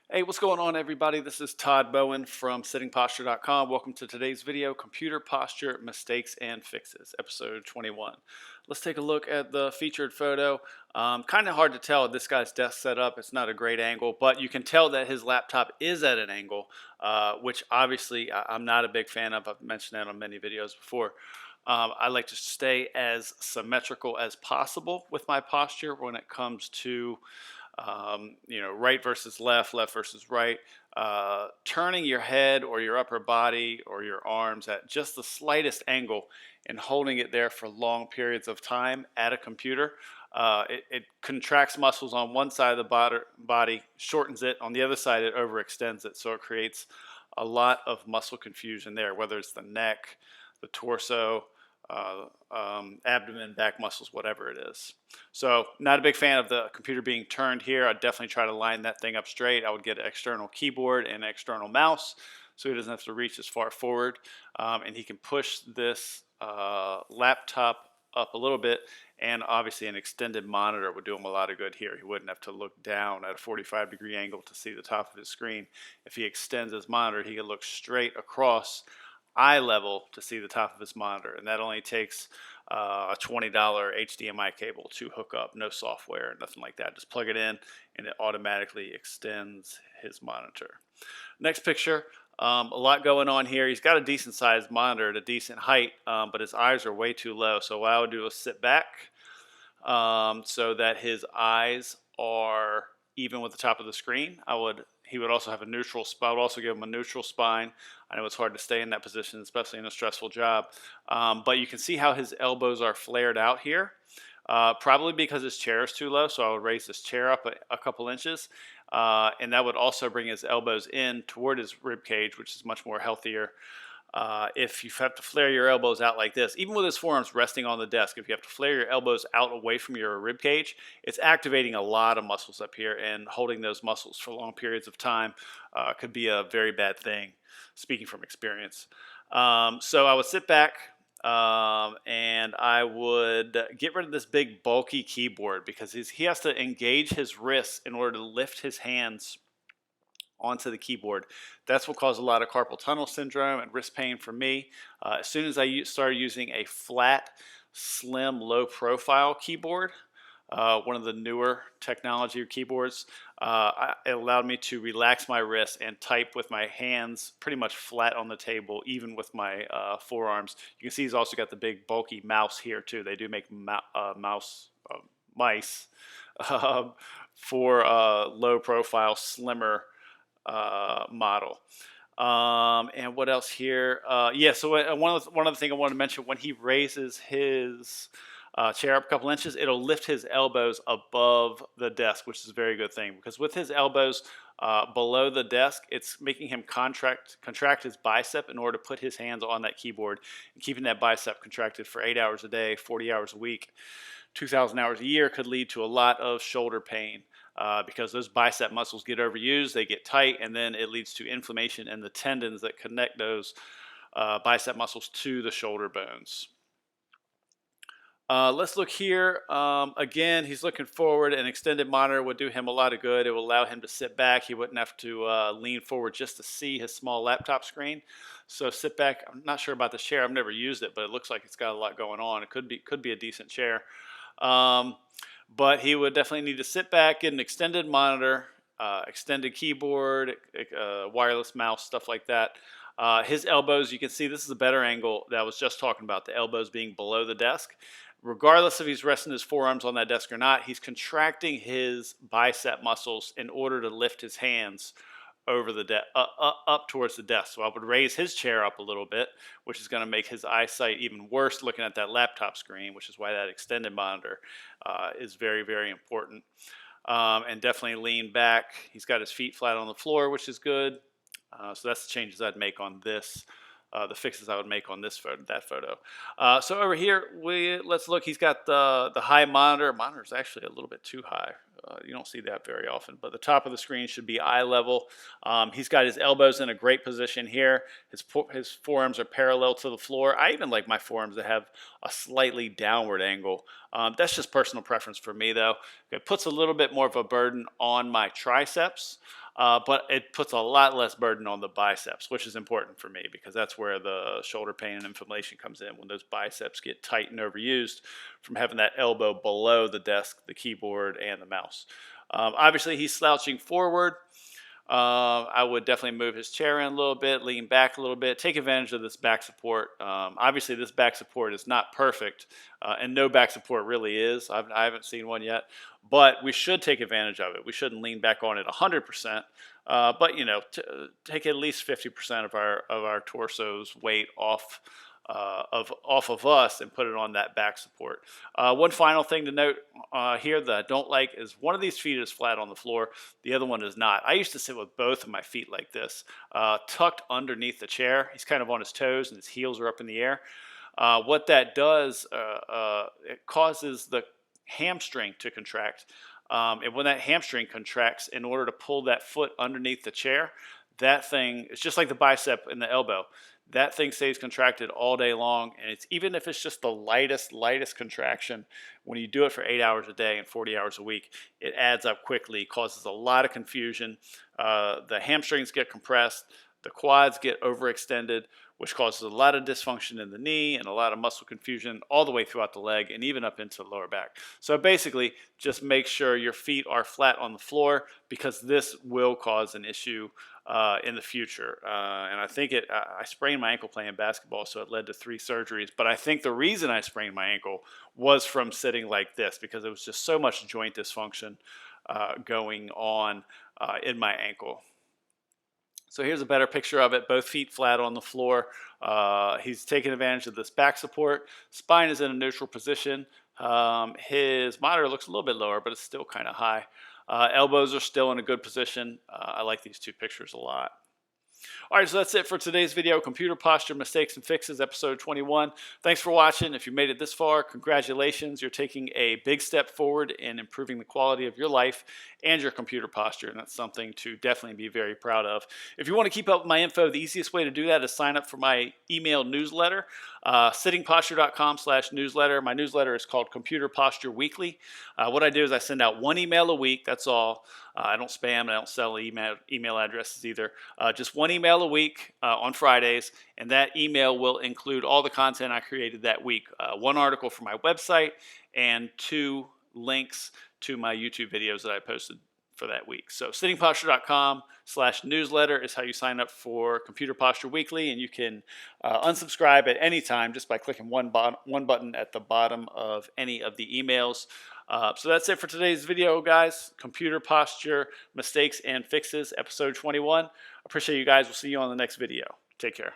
Hey, what's going on, everybody? This is Todd Bowen from SittingPosture.com. Welcome to today's video, Computer Posture Mistakes and Fixes, episode 21. Let's take a look at the featured photo. Kind of hard to tell this guy's desk setup. It's not a great angle, but you can tell that his laptop is at an angle, which obviously I'm not a big fan of. I've mentioned that on many videos before. I like to stay as symmetrical as possible with my posture when it comes to right versus left, left versus right. Turning your head or your upper body or your arms at just the slightest angle and holding it there for long periods of time at a computer. It contracts muscles on one side of the body, shortens it. On the other side, it overextends it. So it creates a lot of muscle confusion there, whether it's the neck, the torso, abdomen, back muscles, whatever it is. So not a big fan of the computer being turned here. I'd definitely try to line that thing up straight. I would get an external keyboard and an external mouse so he doesn't have to reach as far forward. And he can push this laptop up a little bit, and obviously an extended monitor would do him a lot of good here. He wouldn't have to look down at a 45-degree angle to see the top of his screen. If he extends his monitor, he can look straight across eye level to see the top of his monitor, and that only takes a $20 HDMI cable to hook up. No software, nothing like that. Just plug it in and it automatically extends his monitor. Next picture, a lot going on here. He's got a decent sized monitor at a decent height, but his eyes are way too low. So what I would do is sit back so that his eyes are even with the top of the screen. He would also have a neutral spine. I would also give him a neutral spine. I know it's hard to stay in that position, especially in a stressful job. But you can see how his elbows are flared out here. Probably because his chair is too low, so I would raise this chair up a couple inches. And that would also bring his elbows in toward his rib cage, which is much more healthier. If you have to flare your elbows out like this, even with his forearms resting on the desk, if you have to flare your elbows out away from your rib cage, it's activating a lot of muscles up here, and holding those muscles for long periods of time could be a very bad thing, speaking from experience. So I would sit back and I would get rid of this big bulky keyboard because he has to engage his wrists in order to lift his hands onto the keyboard. That's what caused a lot of carpal tunnel syndrome and wrist pain for me. As soon as I started using a flat, slim, low profile keyboard, one of the newer technology keyboards, it allowed me to relax my wrists and type with my hands pretty much flat on the table, even with my forearms. You can see he's also got the big bulky mouse here too. They do make mice for low profile, slimmer model. And what else here? Yeah, so one of the things I wanted to mention, when he raises his chair up a couple inches, it'll lift his elbows above the desk, which is a very good thing, because with his elbows below the desk, it's making him contract his bicep in order to put his hands on that keyboard, and keeping that bicep contracted for 8 hours a day, 40 hours a week, 2,000 hours a year could lead to a lot of shoulder pain. Because those bicep muscles get overused, they get tight, and then it leads to inflammation in the tendons that connect those bicep muscles to the shoulder bones. Let's look here. Again, he's looking forward. An extended monitor would do him a lot of good. It will allow him to sit back. He wouldn't have to lean forward just to see his small laptop screen. So sit back. I'm not sure about this chair. I've never used it, but it looks like it's got a lot going on. It could be a decent chair. But he would definitely need to sit back, get an extended monitor, extended keyboard, wireless mouse, stuff like that. His elbows, you can see this is a better angle that I was just talking about, the elbows being below the desk. Regardless if he's resting his forearms on that desk or not, he's contracting his bicep muscles in order to lift his hands over the up towards the desk. So I would raise his chair up a little bit, which is going to make his eyesight even worse looking at that laptop screen, which is why that extended monitor is very, very important. And definitely lean back. He's got his feet flat on the floor, which is good. So that's the changes I'd make on this. The fixes I would make on this photo, that photo. So over here, let's look. He's got the high monitor. Monitor is actually a little bit too high. You don't see that very often, but the top of the screen should be eye level. He's got his elbows in a great position here. His forearms are parallel to the floor. I even like my forearms to have a slightly downward angle. That's just personal preference for me, though. It puts a little bit more of a burden on my triceps. but it puts a lot less burden on the biceps, which is important for me because that's where the shoulder pain and inflammation comes in when those biceps get tight and overused from having that elbow below the desk, the keyboard, and the mouse. Obviously, he's slouching forward. I would definitely move his chair in a little bit, lean back a little bit, take advantage of this back support. Obviously, this back support is not perfect, and no back support really is. I haven't seen one yet, but we should take advantage of it. We shouldn't lean back on it 100%, but take at least 50% of our torso's weight off of us and put it on that back support. One final thing to note here that I don't like is one of these feet is flat on the floor, the other one is not. I used to sit with both of my feet like this, tucked underneath the chair. He's kind of on his toes and his heels are up in the air. What that does, it causes the hamstring to contract. And when that hamstring contracts, in order to pull that foot underneath the chair, that thing, it's just like the bicep and the elbow. That thing stays contracted all day long, and it's even if it's just the lightest contraction, when you do it for 8 hours a day and 40 hours a week, it adds up quickly, causes a lot of confusion. The hamstrings get compressed, the quads get overextended, which causes a lot of dysfunction in the knee and a lot of muscle confusion all the way throughout the leg and even up into the lower back. So basically, just make sure your feet are flat on the floor because this will cause an issue in the future. And I think I sprained my ankle playing basketball, so it led to 3 surgeries. But I think the reason I sprained my ankle was from sitting like this because it was just so much joint dysfunction going on in my ankle. So here's a better picture of it, both feet flat on the floor. He's taking advantage of this back support. Spine is in a neutral position. His monitor looks a little bit lower, but it's still kind of high. Elbows are still in a good position. I like these 2 pictures a lot. All right, so that's it for today's video, Computer Posture Mistakes and Fixes, episode 21. Thanks for watching. If you made it this far, congratulations. You're taking a big step forward in improving the quality of your life and your computer posture, and that's something to definitely be very proud of. If you want to keep up with my info, the easiest way to do that is sign up for my email newsletter, sittingposture.com/newsletter. My newsletter is called Computer Posture Weekly. What I do is I send out 1 email a week, that's all. I don't spam and I don't sell email addresses either. Just 1 email a week on Fridays, and that email will include all the content I created that week. 1 article for my website and 2 links to my YouTube videos that I posted for that week. So sittingposture.com/newsletter is how you sign up for Computer Posture Weekly, and you can unsubscribe at any time just by clicking one button at the bottom of any of the emails. So that's it for today's video, guys. Computer Posture Mistakes and Fixes, episode 21. Appreciate you guys. We'll see you on the next video. Take care.